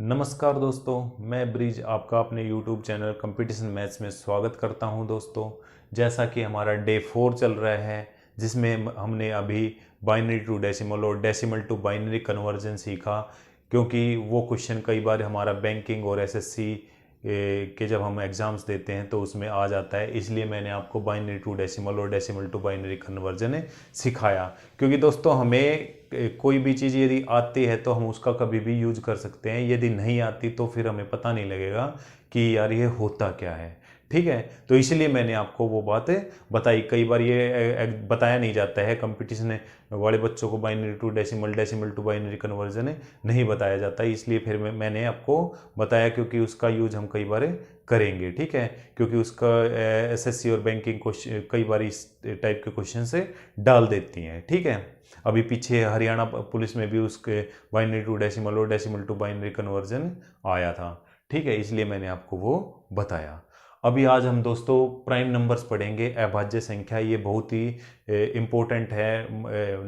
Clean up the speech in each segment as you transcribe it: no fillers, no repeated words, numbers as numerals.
नमस्कार दोस्तों, मैं ब्रिज आपका अपने YouTube चैनल कंपटीशन मैथ्स में स्वागत करता हूं। दोस्तों, जैसा कि हमारा डे 4 चल रहा है, जिसमें हमने अभी बाइनरी टू डेसिमल और डेसिमल टू बाइनरी कन्वर्जन सीखा, क्योंकि वो क्वेश्चन कई बार हमारा बैंकिंग और एसएससी के जब हम एग्ज़ाम्स देते हैं तो उसमें आ जाता है। इसलिए मैंने आपको बाइनरी टू डेसिमल और डेसिमल टू बाइनरी कन्वर्जन सिखाया, क्योंकि दोस्तों हमें कोई भी चीज़ यदि आती है तो हम उसका कभी भी यूज कर सकते हैं, यदि नहीं आती तो फिर हमें पता नहीं लगेगा कि यार ये होता क्या है। ठीक है, तो इसलिए मैंने आपको वो बात बताई। कई बार ये बताया नहीं जाता है, कंपटीशन वाले बच्चों को binary to decimal, decimal to binary conversion नहीं बताया जाता, इसलिए फिर मैंने आपको बताया, क्योंकि उसका यूज हम कई बार करेंगे। ठीक है, क्योंकि उसका एसएससी और बैंकिंग क्वेश्चन कई बार इस टाइप के क्वेश्चन से डाल देती हैं। ठीक है, अभी पीछे हरियाणा पुलिस में भी उसके बाइनरी टू डेसिमल और डेसिमल टू बाइनरी कन्वर्जन आया था। ठीक है, इसलिए मैंने आपको वो बताया। अभी आज हम दोस्तों प्राइम नंबर्स पढ़ेंगे, अभाज्य संख्या। ये बहुत ही इम्पोर्टेंट है,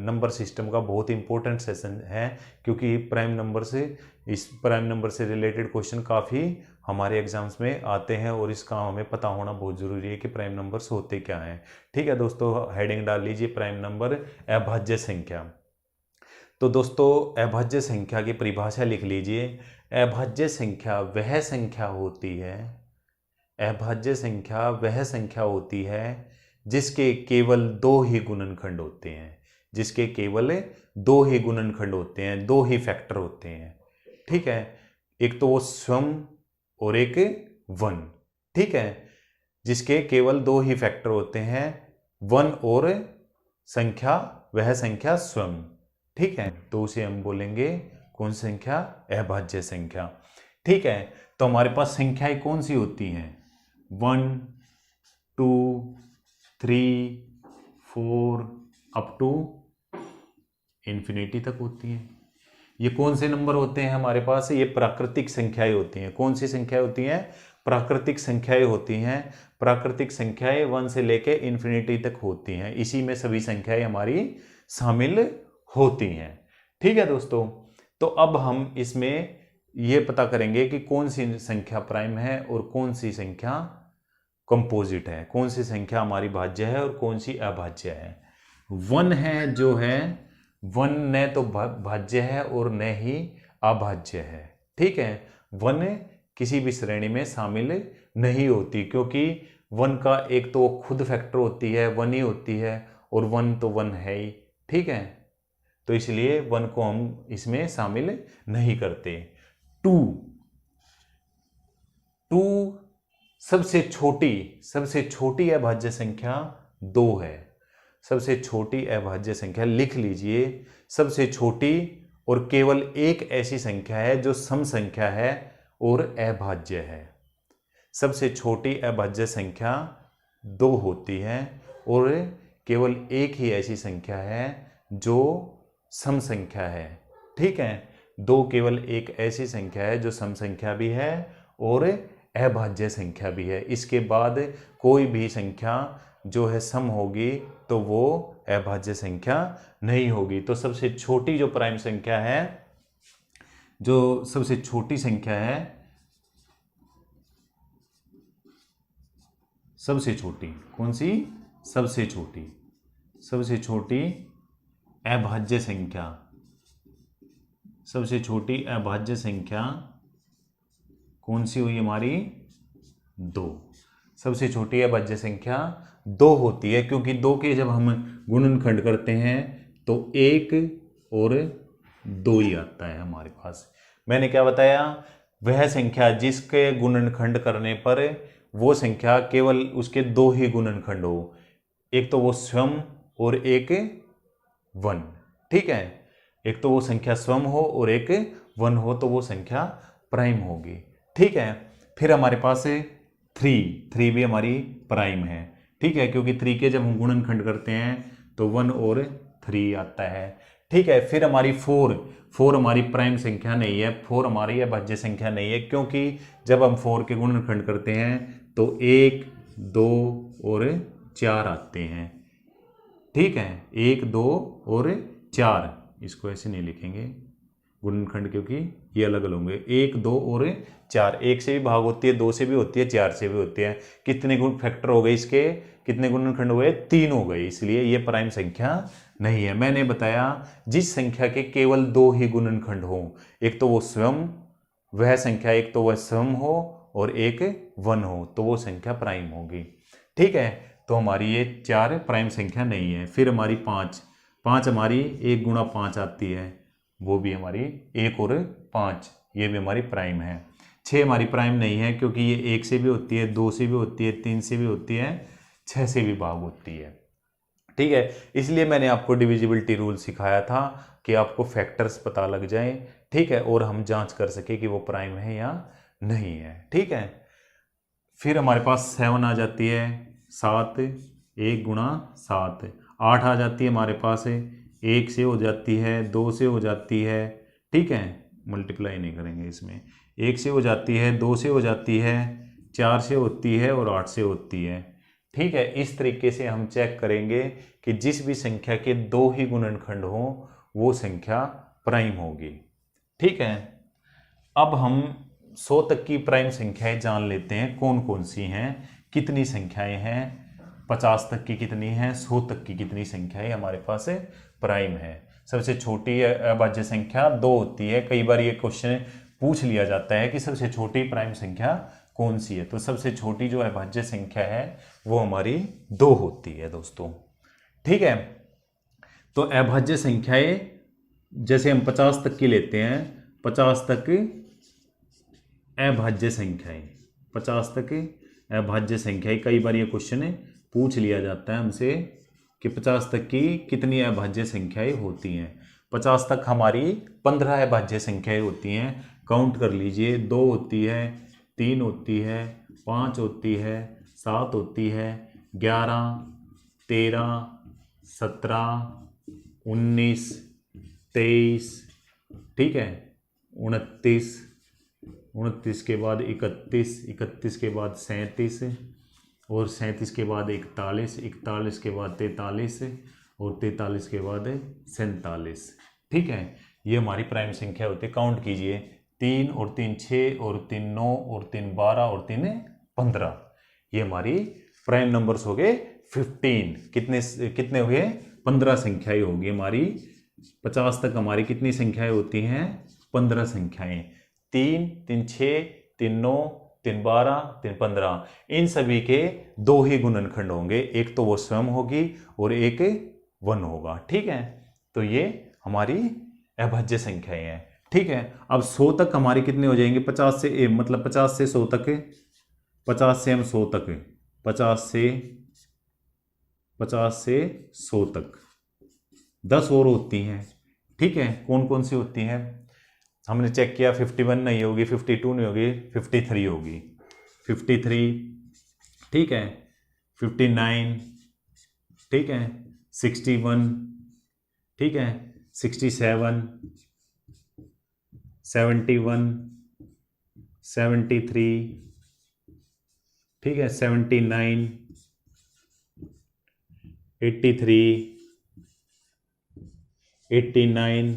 नंबर सिस्टम का बहुत ही इम्पोर्टेंट सेशन है, क्योंकि इस प्राइम नंबर से रिलेटेड क्वेश्चन काफ़ी हमारे एग्जाम्स में आते हैं और इसका हमें पता होना बहुत ज़रूरी है कि प्राइम नंबर्स होते क्या हैं। ठीक है दोस्तों, हेडिंग डाल लीजिए प्राइम नंबर अभाज्य संख्या। तो दोस्तों अभाज्य संख्या की परिभाषा लिख लीजिए। अभाज्य संख्या वह संख्या होती है, अभाज्य संख्या वह संख्या होती है जिसके केवल दो ही गुणनखंड होते हैं, जिसके केवल दो ही गुणनखंड होते हैं, दो ही फैक्टर होते हैं। ठीक है, एक तो वो स्वयं और एक वन। ठीक है, जिसके केवल दो ही फैक्टर होते हैं, वन और संख्या, वह संख्या स्वयं। ठीक है, तो उसे हम बोलेंगे कौन संख्या? अभाज्य संख्या। ठीक है, तो हमारे पास संख्याएं कौन सी होती हैं? 1, 2, 3, 4 अप टू इन्फिनिटी तक होती हैं। ये कौन से नंबर होते हैं हमारे पास? ये प्राकृतिक संख्याएं होती हैं। कौन सी संख्याएं होती हैं? प्राकृतिक संख्याएं होती हैं। प्राकृतिक संख्याएं 1 से लेके इन्फिनिटी तक होती हैं, इसी में सभी संख्याएं हमारी शामिल होती हैं। ठीक है दोस्तों, तो अब हम इसमें ये पता करेंगे कि कौन सी संख्या प्राइम है और कौन सी संख्या कंपोजिट है, कौन सी संख्या हमारी भाज्य है और कौन सी अभाज्य है। वन है जो है, वन न तो भाज्य है और न ही अभाज्य है। ठीक है, वन किसी भी श्रेणी में शामिल नहीं होती, क्योंकि वन का एक तो वो खुद फैक्टर होती है, वन ही होती है, और वन तो वन है ही। ठीक है, तो इसलिए वन को हम इसमें शामिल नहीं करते। टू, टू सबसे छोटी अभाज्य संख्या 2 है। सबसे छोटी अभाज्य संख्या लिख लीजिए। सबसे छोटी और केवल एक ऐसी संख्या है जो सम संख्या है और अभाज्य है। सबसे छोटी अभाज्य संख्या 2 होती है और केवल एक ही ऐसी संख्या है जो सम संख्या है। ठीक है, 2 केवल एक ऐसी संख्या है जो सम संख्या भी है और अभाज्य संख्या भी है। इसके बाद कोई भी संख्या जो है सम होगी तो वो अभाज्य संख्या नहीं होगी। तो सबसे छोटी जो प्राइम संख्या है, जो सबसे छोटी संख्या है, सबसे छोटी कौन सी? सबसे छोटी अभाज्य संख्या, सबसे छोटी अभाज्य संख्या कौन सी हुई हमारी? 2। सबसे छोटी अभाज्य संख्या 2 होती है, क्योंकि 2 के जब हम गुणनखंड करते हैं तो 1 और 2 ही आता है हमारे पास। मैंने क्या बताया? वह संख्या जिसके गुणनखंड करने पर वो संख्या केवल उसके 2 ही गुणनखंड हो, एक तो वो स्वयं और एक वन। ठीक है, एक तो वो संख्या स्वयं हो और एक वन हो, तो वो संख्या प्राइम होगी। ठीक है, फिर हमारे पास 3 भी हमारी प्राइम है। ठीक है, क्योंकि 3 के जब हम गुणनखंड करते हैं तो 1 और 3 आता है। ठीक है, फिर हमारी 4 हमारी प्राइम संख्या नहीं है, 4 हमारी अभाज्य संख्या नहीं है, क्योंकि जब हम 4 के गुणनखंड करते हैं तो 1, 2 और 4 आते हैं। ठीक है, 1, 2 और 4, इसको ऐसे नहीं लिखेंगे, गुणनखंड, क्योंकि ये अलग अलग होंगे। 1, 2 और 4, 1 से भी भाग होती है, 2 से भी होती है, 4 से भी होती है। कितने गुण फैक्टर हो गए इसके, कितने गुणनखंड हुए, 3 हो गए, इसलिए ये प्राइम संख्या नहीं है। मैंने बताया जिस संख्या के केवल 2 ही गुणनखंड हो, एक तो वो स्वयं वह संख्या, एक तो वह स्वयं हो और एक 1 हो, तो वो संख्या प्राइम होगी। ठीक है, तो हमारी ये 4 प्राइम संख्या नहीं है। फिर हमारी 5 हमारी 1 गुणा 5 आती है, वो भी हमारी 1 और 5, ये भी हमारी प्राइम है। 6 हमारी प्राइम नहीं है, क्योंकि ये 1 से भी होती है, 2 से भी होती है, 3 से भी होती है, 6 से भी भाग होती है। ठीक है, इसलिए मैंने आपको डिविजिबिलिटी रूल सिखाया था कि आपको फैक्टर्स पता लग जाए, ठीक है, और हम जांच कर सके कि वो प्राइम है या नहीं है। ठीक है, फिर हमारे पास 7 आ जाती है, 7, 1 गुणा 7, 8 आ जाती है हमारे पास, 1 से हो जाती है, 2 से हो जाती है, ठीक है, मल्टीप्लाई नहीं करेंगे इसमें, 1 से हो जाती है, 2 से हो जाती है, 4 से होती है और 8 से होती है। ठीक है, इस तरीके से हम चेक करेंगे कि जिस भी संख्या के 2 ही गुणनखंड हो वो संख्या प्राइम होगी। ठीक है, अब हम 100 तक की प्राइम संख्याएं जान लेते हैं कौन कौन सी हैं, कितनी संख्याएं हैं, 50 तक की कितनी हैं, 100 तक की कितनी संख्याएं हमारे पास प्राइम है। सबसे छोटी अभाज्य संख्या 2 होती है। कई बार ये क्वेश्चन पूछ लिया जाता है कि सबसे छोटी प्राइम संख्या कौन सी है, तो सबसे छोटी जो अभाज्य संख्या है वो हमारी 2 होती है दोस्तों। ठीक है, तो अभाज्य संख्याएं जैसे हम 50 तक की लेते हैं, 50 तक अभाज्य संख्याएं, 50 तक अभाज्य संख्याएं, कई बार ये क्वेश्चन पूछ लिया जाता है हमसे कि 50 तक की कितनी अभाज्य संख्याएं होती हैं। 50 तक हमारी 15 अभाज्य संख्याएं होती हैं, काउंट कर लीजिए, 2 होती है, 3 होती है, 5 होती है, 7 होती है, 11, 13, 17, 19, 23, ठीक है, 29, 29 के बाद 31, 31 के बाद 37 और 37 के बाद 41, 41 के बाद 43 और 43 के बाद 47। ठीक है, ये हमारी प्राइम संख्या होती है। काउंट कीजिए, 3 और 3 6 और 3 9 और 3 12 और 3 15, ये हमारी प्राइम नंबर्स हो गए 15। कितने हुए, 15 संख्याएं होगी हमारी। 50 तक हमारी कितनी संख्याएं होती हैं, 15 संख्याएं, 3 3 6 3 9 3 12 3 15, इन सभी के 2 ही गुणनखंड होंगे, एक तो वो स्वयं होगी और एक 1 होगा। ठीक है, तो ये हमारी अभाज्य संख्याएं हैं। ठीक है, अब 100 तक हमारी कितनी हो जाएंगी, 50 से मतलब 50 से 100 तक, 50 से हम 100 तक, 50 से 100 तक 10 और होती हैं। ठीक है, कौन कौन सी होती हैं, हमने चेक किया, 51 नहीं होगी, 52 नहीं होगी, 53 होगी, 53, ठीक है, 59, ठीक है, 61, ठीक है, 67, 71, 73, ठीक है, 79, 83, 89,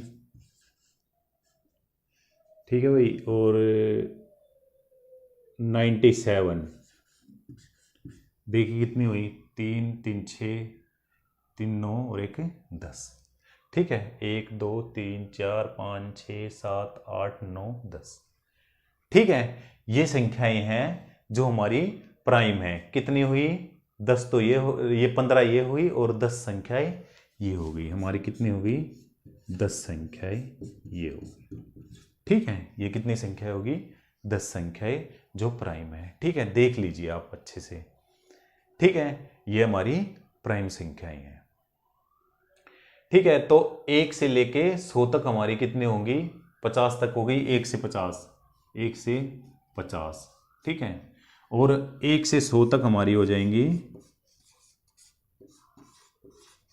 ठीक है भाई, और 97। देखिए कितनी हुई, 3 3 6 3 9 और 1 10। ठीक है, 1 2 3 4 5 6 7 8 9 10। ठीक है, ये संख्याएं हैं जो हमारी प्राइम है। कितनी हुई, 10, तो ये 15 ये हुई और 10 संख्याएं ये हो गई हमारी। कितनी होगी, 10 संख्याएं ये होगी। ठीक है, ये कितनी संख्या होगी, 10 संख्याएं जो प्राइम है। ठीक है, देख लीजिए आप अच्छे से। ठीक है, ये हमारी प्राइम संख्याएं हैं। ठीक है, तो 1 से लेके 100 तक हमारी कितनी होंगी, 50 तक हो गई, 1 से 50, 1 से 50। ठीक है, और 1 से 100 तक हमारी हो जाएंगी,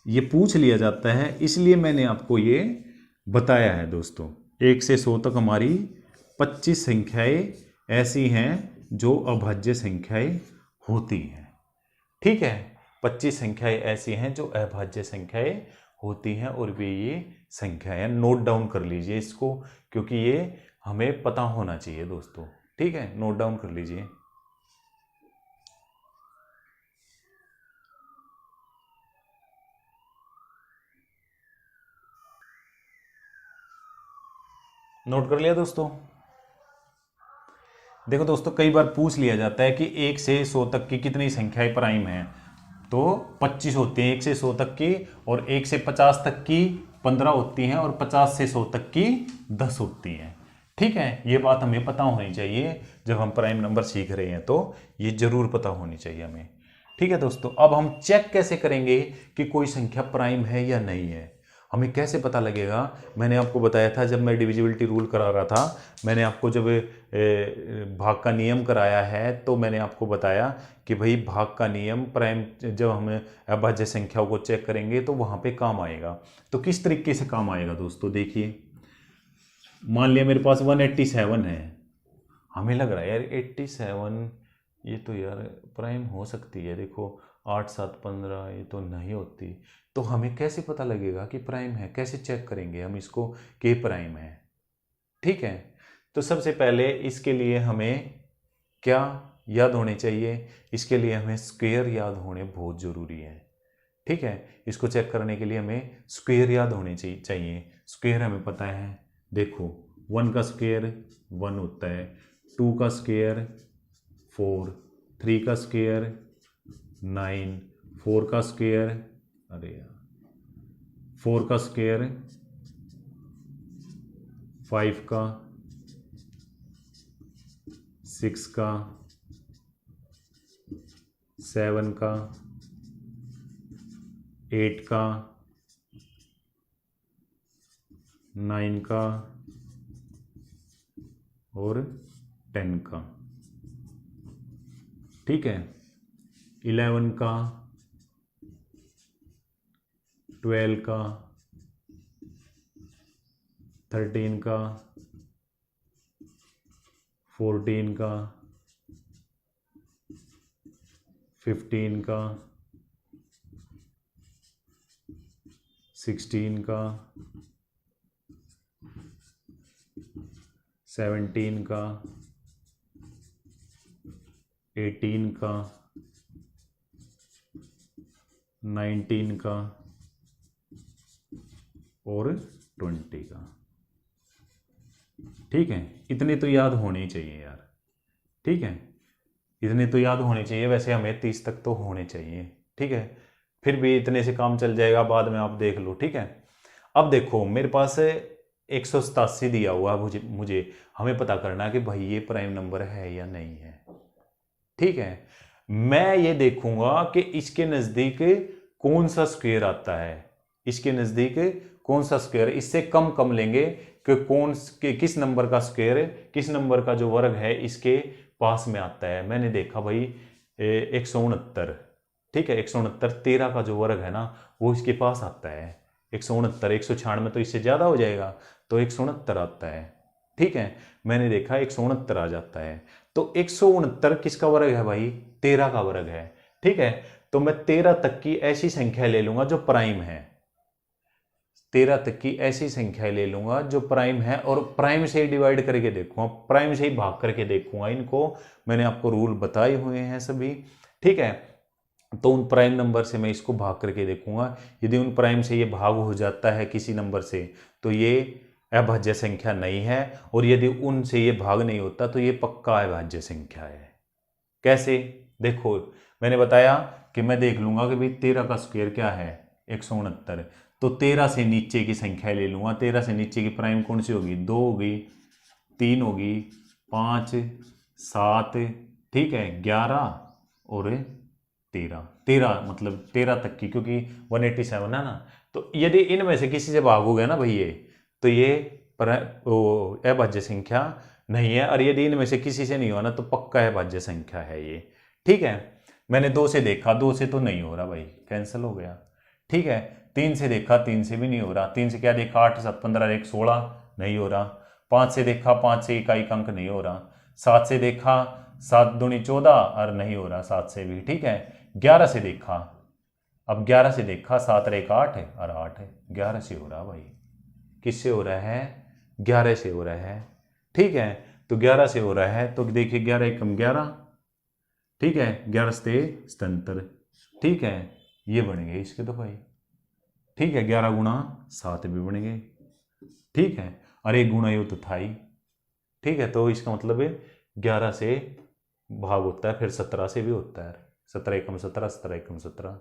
ये पूछ लिया जाता है इसलिए मैंने आपको ये बताया है दोस्तों। 1 से 100 तक हमारी 25 संख्याएं ऐसी हैं जो अभाज्य संख्याएं होती हैं। ठीक है, 25 संख्याएं ऐसी हैं जो अभाज्य संख्याएं होती हैं और वे ये संख्या है। नोट डाउन कर लीजिए इसको, क्योंकि ये हमें पता होना चाहिए दोस्तों। ठीक है, नोट डाउन कर लीजिए। नोट कर लिया दोस्तों। देखो दोस्तों, कई बार पूछ लिया जाता है कि 1 से 100 तक की कितनी संख्याएं प्राइम हैं, तो 25 होती हैं 1 से 100 तक की, और 1 से 50 तक की 15 होती हैं, और 50 से 100 तक की 10 होती हैं। ठीक है, ये बात हमें पता होनी चाहिए जब हम प्राइम नंबर सीख रहे हैं, तो ये जरूर पता होनी चाहिए हमें। ठीक है दोस्तों, अब हम चेक कैसे करेंगे कि कोई संख्या प्राइम है या नहीं है, हमें कैसे पता लगेगा। मैंने आपको बताया था जब मैं डिविजिबिलिटी रूल करा रहा था, मैंने आपको जब भाग का नियम कराया है, तो मैंने आपको बताया कि भाई भाग का नियम प्राइम जब हम अभाज्य संख्याओं को चेक करेंगे तो वहाँ पे काम आएगा। तो किस तरीके से काम आएगा दोस्तों, देखिए। मान लिया मेरे पास 187 है, हमें लग रहा है यार 87 ये तो यार प्राइम हो सकती है। देखो 8 7 15 ये तो नहीं होती। तो हमें कैसे पता लगेगा कि प्राइम है, कैसे चेक करेंगे हम इसको कि प्राइम है। ठीक है, तो सबसे पहले इसके लिए हमें क्या याद होने चाहिए, इसके लिए हमें स्क्वायर याद होने बहुत ज़रूरी है। ठीक है, इसको चेक करने के लिए हमें स्क्वायर याद होने चाहिए। स्क्वायर हमें पता है, देखो 1 का स्क्वायर 1 होता है, 2 का स्क्वायर 4, 3 का स्क्वायर 9, 4 का स्क्वायर, अरे यार 4 का स्क्वायर 5 का, 6 का, 7 का, 8 का, 9 का और 10 का। ठीक है, 11 का, 12 का, 13 का, 14 का, 15 का, 16 का, 17 का, 18 का, 19 का और 20 का। ठीक है, इतने तो याद होने ही चाहिए यार। ठीक है, इतने तो याद होने चाहिए, वैसे हमें 30 तक तो होने चाहिए। ठीक है, फिर भी इतने से काम चल जाएगा, बाद में आप देख लो। ठीक है, अब देखो मेरे पास 187 दिया हुआ, मुझे हमें पता करना है कि भाई ये प्राइम नंबर है या नहीं है। ठीक है, मैं ये देखूंगा कि इसके नजदीक कौन सा स्क्वायर आता है, इसके नजदीक कौन सा स्क्वायर, इससे कम कम लेंगे कि किस नंबर का स्क्वायर, किस नंबर का जो वर्ग है इसके पास में आता है। मैंने देखा भाई 169। ठीक है, 169 13 का जो वर्ग है ना वो इसके पास आता है। 169 196 तो इससे ज्यादा हो जाएगा, तो 169 आता है। ठीक है, मैंने देखा 169 आ जाता है। तो 169 किसका वर्ग है भाई, 13 का वर्ग है। ठीक है, तो मैं 13 तक की ऐसी संख्या ले लूंगा जो प्राइम है, 13 तक की ऐसी संख्या ले लूंगा जो प्राइम है, और प्राइम से ही डिवाइड करके देखूंगा, प्राइम से ही भाग करके देखूंगा इनको। मैंने आपको रूल बताए हुए हैं सभी। ठीक है, तो उन प्राइम नंबर से मैं इसको भाग करके देखूंगा। यदि उन प्राइम से ये भाग हो जाता है किसी नंबर से, तो ये अभाज्य संख्या नहीं है, और यदि उनसे ये भाग नहीं होता तो ये पक्का अभाज्य संख्या है। कैसे, देखो मैंने बताया कि मैं देख लूंगा कि भाई 13 का स्क्वायर क्या है 169, तो 13 से नीचे की संख्या ले लूंगा। 13 से नीचे की प्राइम कौन सी होगी, 2 होगी, 3 होगी, 5, 7, ठीक है, 11 और 13 मतलब 13 तक की, क्योंकि 187 है ना। तो यदि इनमें से किसी से भागोगे ना भैया, तो ये अभाज्य संख्या नहीं है, और यदि इनमें से किसी से नहीं हुआ ना तो पक्का अभाज्य संख्या है ये। ठीक है, मैंने 2 से देखा, 2 से तो नहीं हो रहा भाई, कैंसिल हो गया। ठीक है, 3 से देखा, 3 से भी नहीं हो रहा। 3 से क्या देखा, 8 7 15 1 16 नहीं हो रहा। 5 से देखा, 5 से इकाई अंक नहीं हो रहा। 7 से देखा, 7 दूनी 14 और नहीं हो रहा 7 से भी। ठीक है, 11 से देखा, अब 11 से देखा, 7 और 1 8 है और 8 है, 11 से हो रहा भाई। किससे हो रहा है? 11 से हो रहा है। ठीक है, तो 11 से हो रहा है तो देखिए 11 एकम 11, ठीक है, 11 से 77, ठीक है, ये बन गए इसके तो भाई। ठीक है, 11 गुणा 7 भी बन गए। ठीक है, और 1 गुणा ये तो था ही। ठीक है, तो इसका मतलब है 11 से भाग होता है, फिर 17 से भी होता है। 17 एकम 17, 17 एकम 17।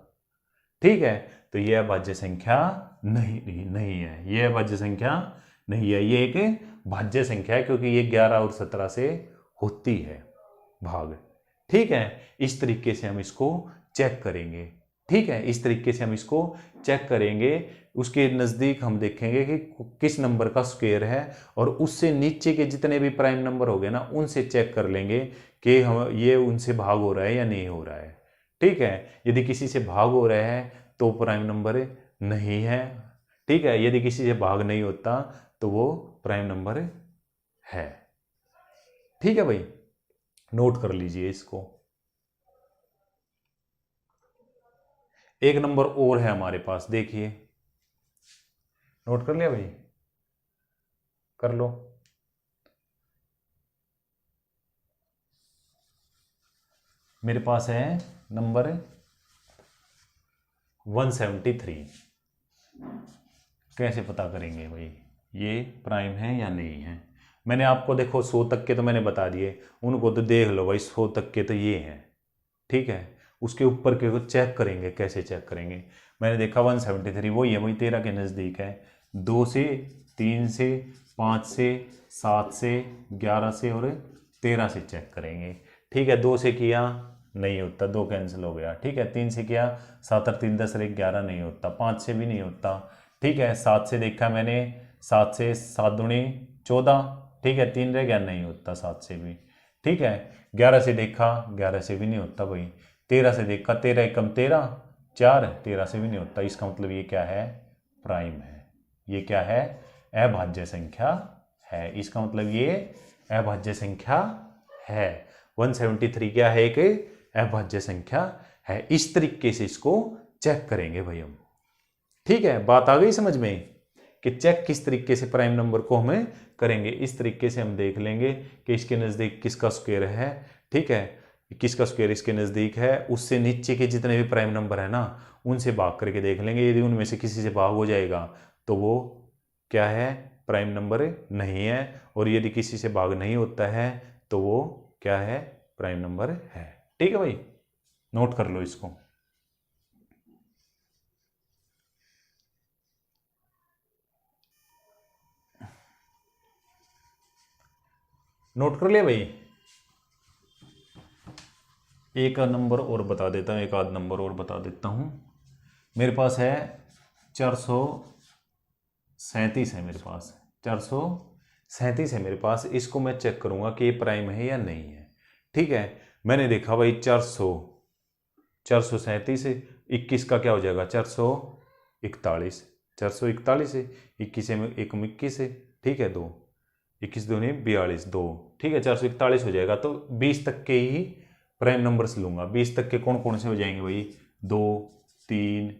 ठीक है, तो यह भाज्य संख्या नहीं है, यह भाज्य संख्या नहीं है, ये एक भाज्य संख्या है क्योंकि ये 11 और 17 से होती है भाग। ठीक है, इस तरीके से हम इसको चेक करेंगे। ठीक है, इस तरीके से हम इसको चेक करेंगे। उसके नज़दीक हम देखेंगे कि किस नंबर का स्क्वायर है और उससे नीचे के जितने भी प्राइम नंबर हो गए ना उनसे चेक कर लेंगे कि हम ये उनसे भाग हो रहा है या नहीं हो रहा है। ठीक है, यदि किसी से भाग हो रहा है तो प्राइम नंबर नहीं है। ठीक है, यदि किसी से भाग नहीं होता तो वो प्राइम नंबर है। ठीक है भाई, नोट कर लीजिए इसको। एक नंबर और है हमारे पास, देखिए, नोट कर लिया भाई? कर लो। मेरे पास है नंबर 173। कैसे पता करेंगे भाई ये प्राइम है या नहीं है? मैंने आपको देखो 100 तक के तो मैंने बता दिए, उनको तो देख लो भाई, 100 तक के तो ये हैं। ठीक है, उसके ऊपर के को चेक करेंगे। कैसे चेक करेंगे? मैंने देखा 173 वही है, वही 13 के नज़दीक है। 2 से, 3 से, 5 से, 7 से, 11 से और 13 से चेक करेंगे। ठीक है, 2 से किया नहीं होता, 2 कैंसिल हो गया। ठीक है, 3 से किया, 7 और 3 10 और 1 11 नहीं होता। 5 से भी नहीं होता। ठीक है, 7 से देखा मैंने, 7 से 7 दूनी 14। ठीक है, 3 रह गया, नहीं होता 7 से भी। ठीक है, 11 से देखा, 11 से भी नहीं होता भाई। 13 से देखा, 13 एकम 13, 4, 13 से भी नहीं होता। इसका मतलब ये क्या है? प्राइम है। ये क्या है? अभाज्य संख्या है। इसका मतलब ये अभाज्य संख्या है। 173 क्या है? एक अभाज्य संख्या है। इस तरीके से इसको चेक करेंगे भाई हम। ठीक है, बात आ गई समझ में कि चेक किस तरीके से प्राइम नंबर को हमें करेंगे। इस तरीके से हम देख लेंगे कि इसके नज़दीक किसका स्क्वायर है। ठीक है, किसका स्क्वायर इसके नज़दीक है, उससे नीचे के जितने भी प्राइम नंबर है ना उनसे भाग करके देख लेंगे। यदि उनमें से किसी से भाग हो जाएगा तो वो क्या है? प्राइम नंबर नहीं है। और यदि किसी से भाग नहीं होता है तो वो क्या है? प्राइम नंबर है। ठीक है भाई, नोट कर लो इसको। नोट कर लिया भाई? एक नंबर और बता देता हूँ, एक आध नंबर और बता देता हूँ। मेरे पास है 437 है, मेरे पास 437 है मेरे पास। इसको मैं चेक करूँगा कि ये प्राइम है या नहीं है। ठीक है, मैंने देखा भाई 437 21 का क्या हो जाएगा? 441। 441 से 21 में 1 21 है। ठीक है, 2 21 2 नहीं 42 2। ठीक है, 441 हो जाएगा। तो 20 तक के ही प्राइम नंबर्स लूंगा। 20 तक के कौन कौन से हो जाएंगे भाई? 2 3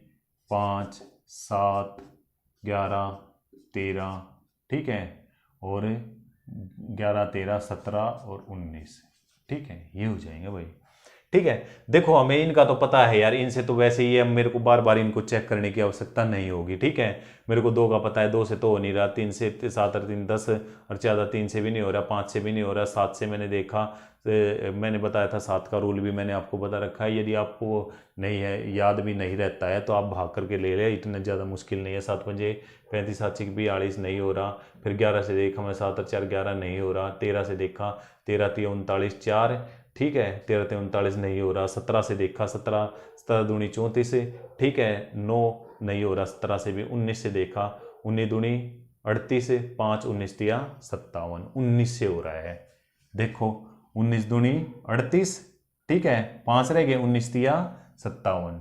5 7 11 13। ठीक है, और 11 13 17 और 19। ठीक है, ये हो जाएंगे भाई। ठीक है, देखो हमें इनका तो पता है यार, इनसे तो वैसे ही है, मेरे को बार बार इनको चेक करने की आवश्यकता नहीं होगी। ठीक है, मेरे को 2 का पता है, 2 से तो हो नहीं रहा, 3 से 7 और 3 10 और ज़्यादा, 3 से भी नहीं हो रहा, 5 से भी नहीं हो रहा, 7 से मैंने देखा, मैंने बताया था 7 का रूल भी मैंने आपको बता रखा है। यदि आपको नहीं है, याद भी नहीं रहता है तो आप भाग करके ले लें, इतना ज़्यादा मुश्किल नहीं है। 7 पंजे 35 7 6 42 नहीं हो रहा। फिर 11 से देखा मैं, 7 और 4 11 नहीं हो रहा। 13 से देखा, 13 3 39 4। ठीक है, 13 3 39 नहीं हो रहा। 17 से देखा, 17 17 दूनी 34। ठीक है, 9 नहीं हो रहा 17 से भी। 19 से देखा, 19 दूनी 38, 5 19 तिया 57, 19 से हो रहा है। देखो 19 दूनी 38। ठीक है, 5 रह गए, 19 तिया 57।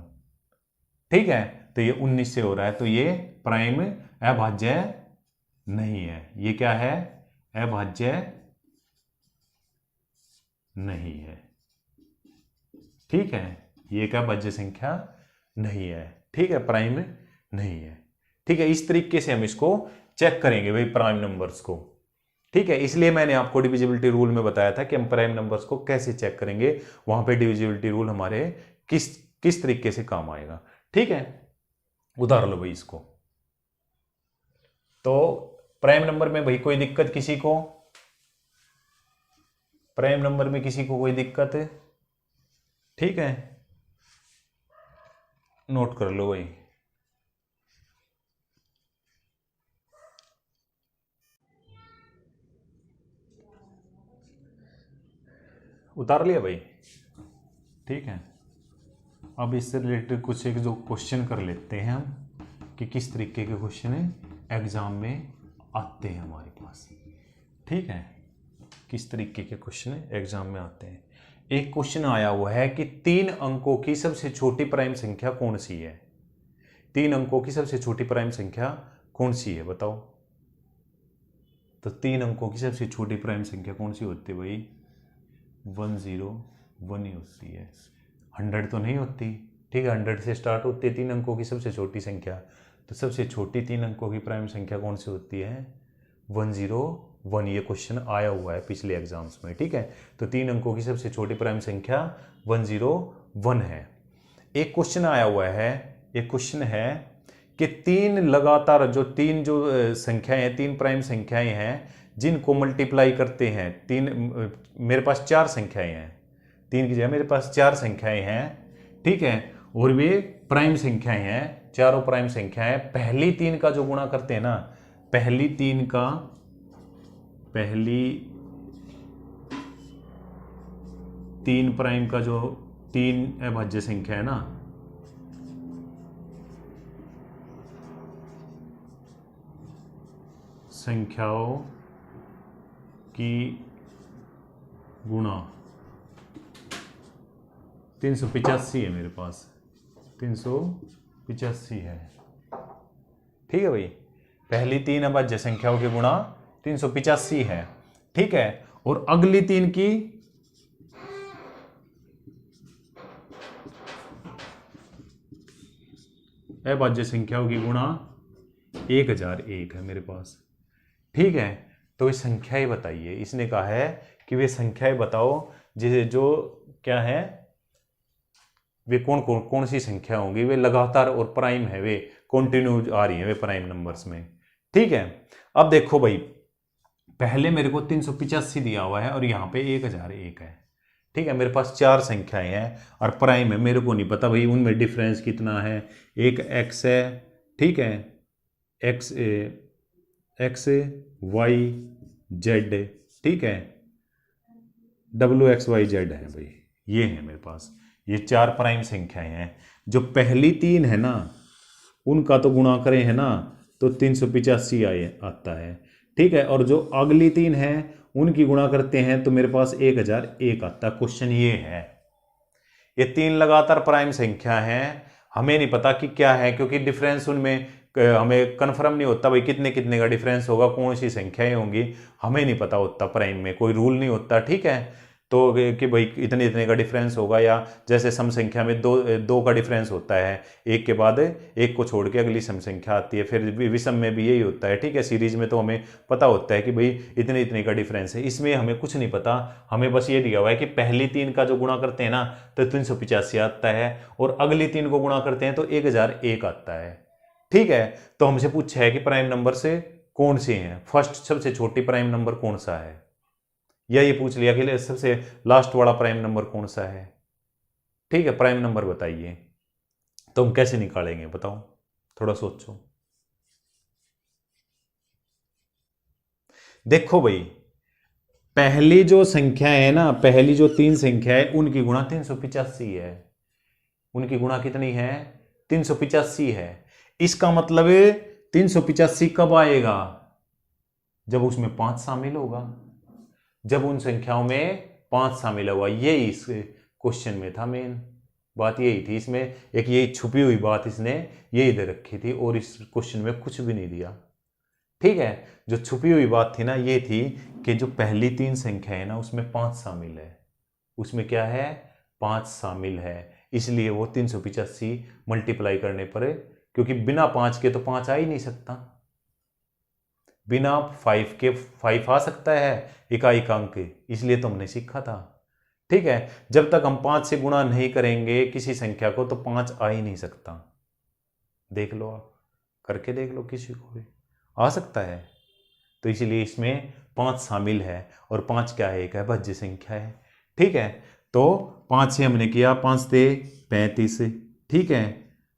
ठीक है, तो ये 19 से हो रहा है, तो ये प्राइम अभाज्य नहीं है। ये क्या है? अभाज्य नहीं है। ठीक है, ये क्या भाज्य संख्या नहीं है। ठीक है, प्राइम नहीं है। ठीक है, इस तरीके से हम इसको चेक करेंगे भाई प्राइम नंबर्स को। ठीक है, इसलिए मैंने आपको डिविजिबिलिटी रूल में बताया था कि हम प्राइम नंबर्स को कैसे चेक करेंगे, वहां पे डिविजिबिलिटी रूल हमारे किस किस तरीके से काम आएगा। ठीक है, उतार लो भाई इसको। तो प्राइम नंबर में भाई कोई दिक्कत किसी को? प्राइम नंबर में किसी को कोई दिक्कत है? ठीक है, नोट कर लो भाई। उतार लिया भाई? ठीक है, अब इससे रिलेटेड कुछ एक जो क्वेश्चन कर लेते हैं हम कि किस तरीके के क्वेश्चन एग्जाम में आते हैं हमारे पास। ठीक है, किस तरीके के क्वेश्चन एग्जाम में आते हैं। एक क्वेश्चन आया हुआ है कि 3 अंकों की सबसे छोटी प्राइम संख्या कौन सी है? 3 अंकों की सबसे छोटी प्राइम संख्या कौन सी है बताओ? तो 3 अंकों की सबसे छोटी प्राइम संख्या कौन सी होती है भाई? 101 ही होती है, 100 तो नहीं होती। ठीक है, 100 से स्टार्ट होती है 3 अंकों की सबसे छोटी संख्या। तो सबसे छोटी 3 अंकों की प्राइम संख्या कौन सी होती है? 101। ये क्वेश्चन आया हुआ है पिछले एग्जाम्स में। ठीक है, तो 3 अंकों की सबसे छोटी प्राइम संख्या 101 है। एक क्वेश्चन आया हुआ है, एक क्वेश्चन है कि 3 लगातार जो संख्याएं हैं, 3 प्राइम संख्याएं हैं जिनको मल्टीप्लाई करते हैं, 3 मेरे पास 4 संख्याएं हैं, 3 की जगह मेरे पास 4 संख्याएं हैं। ठीक है, और वे प्राइम संख्याएं हैं, चारों प्राइम संख्याएं। पहली 3 का जो गुणा करते हैं ना, पहली 3 प्राइम का जो 3 अभाज्य संख्या है ना, संख्याओं की गुणा 385 है मेरे पास, 385 है। ठीक है भाई, पहली 3 अभाज्य संख्याओं की गुणा 385 है। ठीक है, और अगली 3 की अभाज्य संख्याओं की गुणा 1001 है मेरे पास। ठीक है, तो ये संख्याएं बताइए। इसने कहा है कि वे संख्याएं बताओ जिसे जो क्या है, वे कौन सी संख्या होंगी, वे लगातार और प्राइम है, वे कॉन्टिन्यू आ रही है, वे प्राइम नंबर्स में। ठीक है, अब देखो भाई, पहले मेरे को 385 दिया हुआ है और यहाँ पे 1001 है। ठीक है, मेरे पास 4 संख्याएं हैं और प्राइम है, मेरे को नहीं पता भाई उनमें डिफरेंस कितना है। एक एक्स है, ठीक है, एक्स वाई जेड, ठीक है, WXYZ है भाई, ये है मेरे पास। ये 4 प्राइम संख्याएं हैं। जो पहली 3 है ना, उनका तो गुणा करें है ना, तो 385 आता है। ठीक है, और जो अगली 3 है उनकी गुणा करते हैं तो मेरे पास 1001 आता है। क्वेश्चन ये है, ये 3 लगातार प्राइम संख्या हैं, हमें नहीं पता कि क्या है, क्योंकि डिफरेंस उनमें हमें कन्फर्म नहीं होता भाई कितने कितने का डिफरेंस होगा, कौन सी संख्याएं होंगी, हमें नहीं पता होता। प्राइम में कोई रूल नहीं होता। ठीक है, तो कि भाई इतने इतने का डिफरेंस होगा, या जैसे सम संख्या में दो का डिफरेंस होता है, एक के बाद एक को छोड़ के अगली सम संख्या आती है, फिर विषम में भी यही होता है। ठीक है, सीरीज में तो हमें पता होता है कि भाई इतने इतने का डिफरेंस है, इसमें हमें कुछ नहीं पता। हमें बस ये दिया हुआ है कि पहली 3 का जो गुणा करते हैं ना तो 385 आता है, और अगली 3 को गुणा करते हैं तो 1001 आता है। ठीक है, तो हमसे पूछा है कि प्राइम नंबर से कौन से हैं, फर्स्ट सबसे छोटी प्राइम नंबर कौन सा है, या ये पूछ लिया कि सबसे लास्ट वाला प्राइम नंबर कौन सा है। ठीक है, प्राइम नंबर बताइए, तो हम कैसे निकालेंगे बताओ, थोड़ा सोचो। देखो भाई, पहली जो संख्या है ना, पहली जो 3 संख्या है उनकी गुणा 385 है। उनकी गुणा कितनी है? 385 है। इसका मतलब 385 कब आएगा? जब उसमें 5 शामिल होगा, जब उन संख्याओं में 5 शामिल होगा। यही इस क्वेश्चन में था, मेन बात यही थी। इसमें एक यही छुपी हुई बात इसने यही दे रखी थी, और इस क्वेश्चन में कुछ भी नहीं दिया। ठीक है, जो छुपी हुई बात थी ना, ये थी कि जो पहली 3 संख्या है ना उसमें 5 शामिल है। उसमें क्या है? 5 शामिल है, इसलिए वो 385 मल्टीप्लाई करने पर, क्योंकि बिना 5 के तो 5 आ ही नहीं सकता। बिना 5 के 5 आ सकता है इकाई का अंक, इसलिए तो हमने सीखा था। ठीक है, जब तक हम 5 से गुणा नहीं करेंगे किसी संख्या को तो 5 आ ही नहीं सकता। देख लो, आप करके देख लो, किसी को भी आ सकता है। तो इसलिए इसमें 5 शामिल है, और 5 क्या है, एक अभाज्य संख्या है। ठीक है, तो 5 से हमने किया 5 ते 35। ठीक है,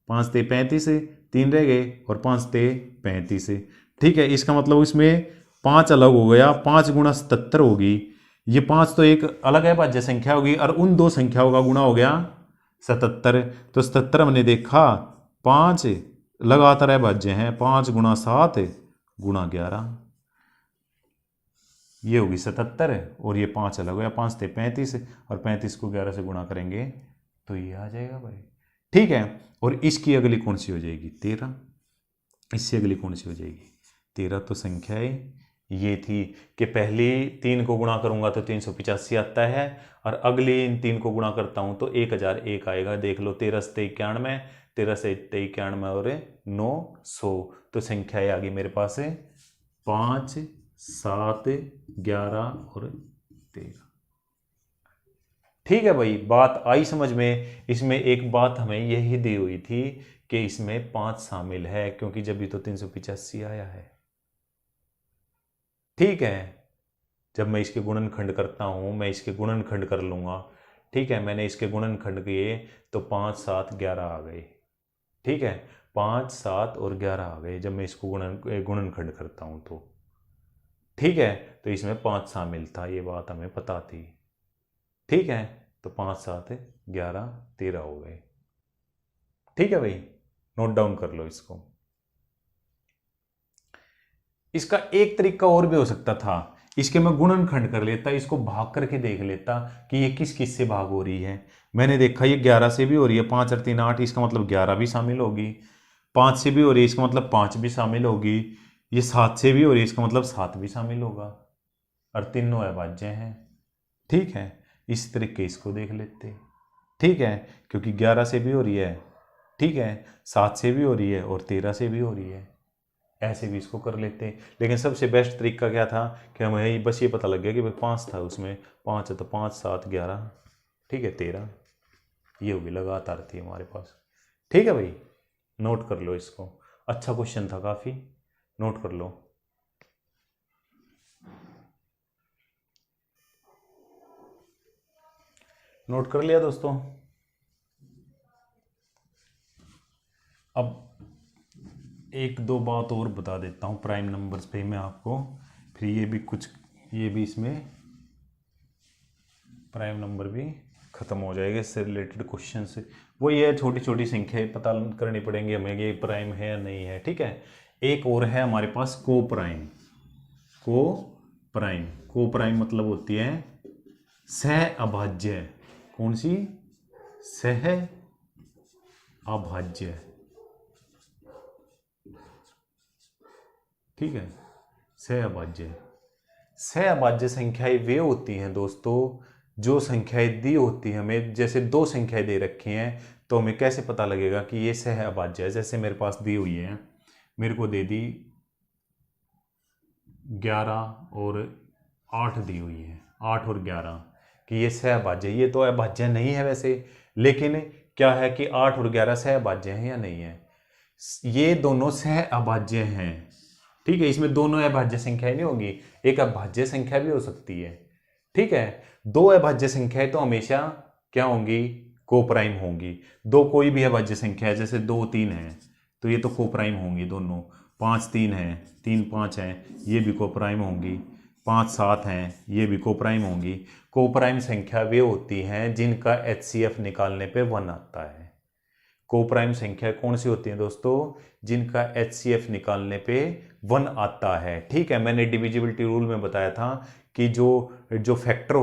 5 ते 35, 3 रह गए, और 5 ते 35। ठीक है, इसका मतलब इसमें 5 अलग हो गया, 5 गुणा 77 होगी। ये 5 तो एक अलग अभाज्य संख्या होगी, और उन दो संख्याओं का गुणा हो गया 77। तो 77 हमने देखा 5 लगातार अभाज्य हैं, 5 गुणा 7 गुणा 11, ये होगी 77, और ये 5 अलग हो गया, 5 थे 35, और 35 को 11 से गुणा करेंगे तो ये आ जाएगा भाई। ठीक है, और इसकी अगली कौन सी हो जाएगी, 13। इससे अगली कौन सी हो जाएगी, 13। तो संख्याएं ये थी कि पहली 3 को गुणा करूंगा तो 385 आता है, और अगली इन 3 को गुणा करता हूं तो 1001 आएगा। देख लो, 13 से 91, 13 से 91 और 900। तो संख्याएं आ गई मेरे पास 5, 7, 11 और 13। ठीक है भाई, बात आई समझ में। इसमें एक बात हमें यही दी हुई थी कि इसमें 5 शामिल है, क्योंकि जब भी तो 385 आया है। ठीक है, जब मैं इसके गुणनखंड करता हूं, मैं इसके गुणनखंड कर लूंगा। ठीक है, मैंने इसके गुणनखंड किए तो 5, 7, 11 आ गए। ठीक है, 5, 7 और 11 आ गए जब मैं इसको गुणनखंड करता हूं तो। ठीक है, तो इसमें 5 शामिल था, ये बात हमें पता थी। ठीक है, तो 5, 7, 11, 13 हो गए। ठीक है भाई, नोट डाउन कर लो इसको। इसका एक तरीका और भी हो सकता था, इसके मैं गुणनखंड कर लेता, इसको भाग करके देख लेता कि ये किस किस से भाग हो रही है। मैंने देखा ये 11 से भी हो रही है, 5 और 3 8, इसका मतलब 11 भी शामिल होगी। 5 से भी हो रही है, इसका मतलब 5 भी शामिल होगी। ये 7 से भी हो रही है, इसका मतलब 7 भी शामिल होगा, और तीनों अभाज्य हैं। ठीक है, इस तरीके इसको देख लेते। ठीक है, क्योंकि 11 से भी हो रही है, ठीक है, 7 से भी हो रही है, और 13 से भी हो रही है, ऐसे भी इसको कर लेते। लेकिन सबसे बेस्ट तरीका क्या था कि हमें बस ये पता लग गया कि भाई 5 था, उसमें 5 है तो 5, 7, 11, ठीक है, 13, ये होगी लगातार थी हमारे पास। ठीक है भाई, नोट कर लो इसको। अच्छा क्वेश्चन था काफ़ी, नोट कर लो। नोट कर लिया दोस्तों। अब एक दो बात और बता देता हूँ प्राइम नंबर्स पे मैं आपको, फिर ये भी कुछ, ये भी इसमें प्राइम नंबर भी ख़त्म हो जाएगा। इससे रिलेटेड क्वेश्चन से वो ये छोटी छोटी संख्याएं पता करनी पड़ेंगी हमें, ये प्राइम है या नहीं है। ठीक है, एक और है हमारे पास को प्राइम। को प्राइम, को प्राइम मतलब होती है सह अभाज्य। कौन सी, सह अभाज्य। ठीक है, सह अभाज्य। सह अभाज्य संख्याएं वे होती हैं दोस्तों जो संख्याएं दी होती हैं हमें, जैसे दो संख्याएं दे रखी हैं तो हमें कैसे पता लगेगा कि ये सह अभाज्य है। जैसे मेरे पास दी हुई है, मेरे को दे दी 11 और 8 दी हुई है, 8 और 11, कि ये सह अभाज्य। ये तो अभाज्य नहीं है वैसे, लेकिन क्या है कि 8 और 11 सह अभाज्य हैं या नहीं है, ये दोनों सह अभाज्य हैं। ठीक है, इसमें दोनों अभाज्य संख्याएं नहीं होगी, एक अभाज्य संख्या भी हो सकती है। ठीक है, दो अभाज्य संख्याएं तो हमेशा क्या होंगी, कोप्राइम होंगी। दो कोई भी अभाज्य संख्या है, जैसे 2, 3 है तो ये तो कोप्राइम होंगी दोनों। 5, 3 है, 3, 5 है, ये भी कोप्राइम होंगी। 5, 7 हैं, ये भी कोप्राइम होंगी। कोप्राइम संख्या वे होती हैं जिनका HCF निकालने पे 1 आता है। कोप्राइम संख्या कौन सी होती है दोस्तों, जिनका HCF निकालने पे 1 आता है। ठीक है, मैंने डिविजिबिलिटी रूल में बताया था कि जो फैक्टर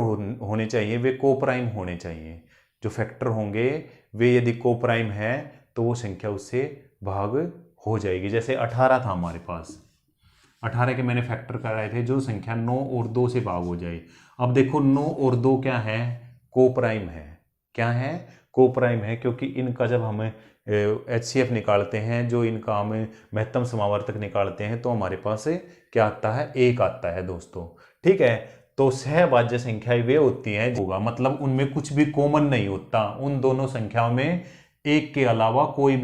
होने चाहिए वे कोप्राइम होने चाहिए। जो फैक्टर होंगे वे यदि कोप्राइम है तो वो संख्या उससे भाग हो जाएगी। जैसे 18 था हमारे पास, 18 के मैंने फैक्टर कराए थे जो संख्या 9 और 2 से भाग हो जाए। अब देखो 9 और 2 क्या है, कोप्राइम है। क्या है, कोप्राइम है, क्योंकि इनका जब हमें HCF निकालते हैं, जो इनका हम महत्तम समावर्तक निकालते हैं, तो हमारे पास क्या आता है, 1 आता है दोस्तों। ठीक है, तो सहभाज्य संख्याएं वे होती हैं होगा मतलब उनमें कुछ भी कॉमन नहीं होता, उन दोनों संख्याओं में 1 के अलावा कोई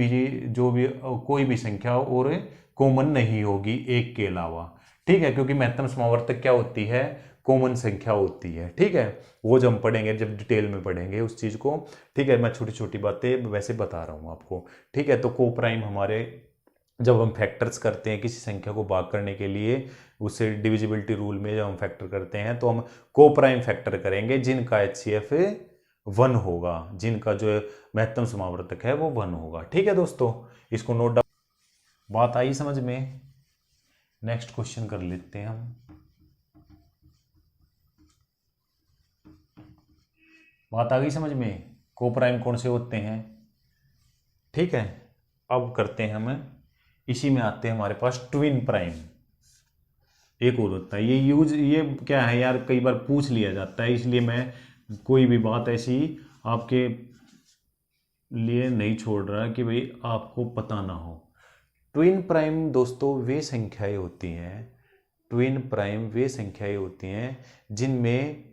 भी संख्या और कॉमन नहीं होगी 1 के अलावा। ठीक है, क्योंकि महत्तम समावर्तक क्या होती है, कॉमन संख्या होती है। ठीक है, वो जब हम पढ़ेंगे, जब डिटेल में पढ़ेंगे उस चीज को। ठीक है, मैं छोटी छोटी बातें वैसे बता रहा हूँ आपको। ठीक है, तो को प्राइम हमारे, जब हम फैक्टर्स करते हैं किसी संख्या को भाग करने के लिए, उसे डिविजिबिलिटी रूल में जब हम फैक्टर करते हैं, तो हम को प्राइम फैक्टर करेंगे जिनका HCF 1 होगा, जिनका जो महत्तम समावर्तक है वो 1 होगा। ठीक है दोस्तों, इसको नोट डाउन। बात आई समझ में? नेक्स्ट क्वेश्चन कर लेते हैं हम। बात आ गई समझ में, को प्राइम कौन से होते हैं? ठीक है, अब करते हैं हम, इसी में आते हैं हमारे पास ट्विन प्राइम। एक और होता है ये क्या है यार, कई बार पूछ लिया जाता है, इसलिए मैं कोई भी बात ऐसी आपके लिए नहीं छोड़ रहा कि भाई आपको पता ना हो। ट्विन प्राइम दोस्तों वे संख्याएं होती हैं, ट्विन प्राइम वे संख्याएं होती हैं जिनमें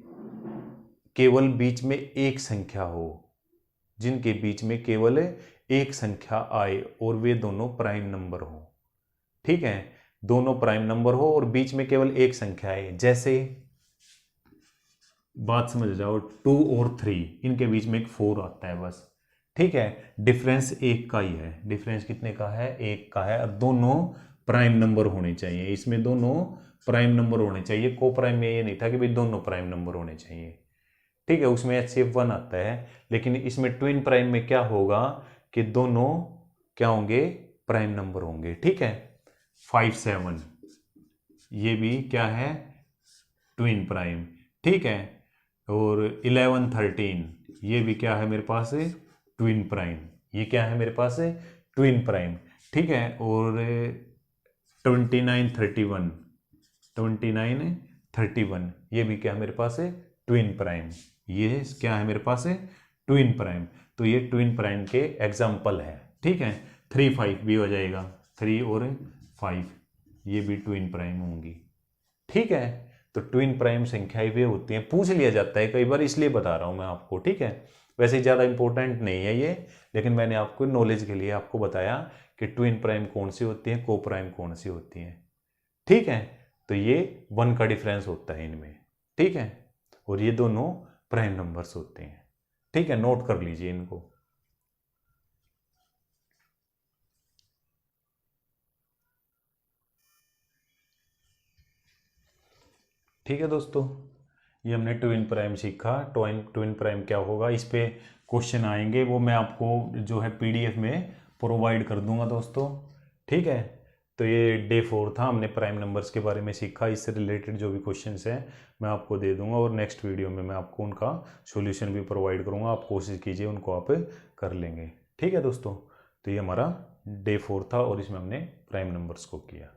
केवल बीच में एक संख्या हो, जिनके बीच में केवल एक संख्या आए और वे दोनों प्राइम नंबर हो। ठीक है, दोनों प्राइम नंबर हो और बीच में केवल एक संख्या आए। जैसे बात समझ जाओ, 2 और 3, इनके बीच में एक 4 आता है बस। ठीक है, डिफरेंस 1 का ही है, डिफरेंस कितने का है, 1 का है। अब दोनों प्राइम नंबर होने चाहिए, इसमें दोनों प्राइम नंबर होने चाहिए। को प्राइम में ये नहीं था कि भाई दोनों प्राइम नंबर होने चाहिए। ठीक है, उसमें HCF 1 आता है, लेकिन इसमें ट्विन प्राइम में क्या होगा कि दोनों क्या होंगे, प्राइम नंबर होंगे। ठीक है, 5 7 ये भी क्या है, ट्विन प्राइम। ठीक है, और 11 13 ये भी क्या है मेरे पास, ट्विन प्राइम। ये क्या है मेरे पास, ट्विन प्राइम। ठीक है, और 29 31 ये भी क्या है मेरे पास, ट्विन प्राइम। ये क्या है मेरे पास, ट्विन प्राइम। तो ये ट्विन प्राइम के एग्जाम्पल है। ठीक है, 3 5 भी हो जाएगा, 3 और 5 ये भी ट्विन प्राइम होंगी। ठीक है, तो ट्विन प्राइम संख्याएं वे होती हैं, पूछ लिया जाता है कई बार, इसलिए बता रहा हूं मैं आपको। ठीक है, वैसे ज़्यादा इंपॉर्टेंट नहीं है ये, लेकिन मैंने आपको नॉलेज के लिए आपको बताया कि ट्विन प्राइम कौन सी होती है, को प्राइम कौन सी होती है। ठीक है, तो ये 1 का डिफरेंस होता है इनमें। ठीक है, और ये दोनों प्राइम नंबर्स होते हैं। ठीक है, नोट कर लीजिए इनको। ठीक है दोस्तों, ये हमने ट्विन प्राइम सीखा। ट्विन प्राइम क्या होगा, इस पे क्वेश्चन आएंगे, वो मैं आपको जो है PDF में प्रोवाइड कर दूंगा दोस्तों। ठीक है, तो ये डे 4 था, हमने प्राइम नंबर्स के बारे में सीखा। इससे रिलेटेड जो भी क्वेश्चंस हैं मैं आपको दे दूंगा, और नेक्स्ट वीडियो में मैं आपको उनका सॉल्यूशन भी प्रोवाइड करूंगा। आप कोशिश कीजिए उनको आप कर लेंगे। ठीक है दोस्तों, तो ये हमारा डे 4 था और इसमें हमने प्राइम नंबर्स को किया।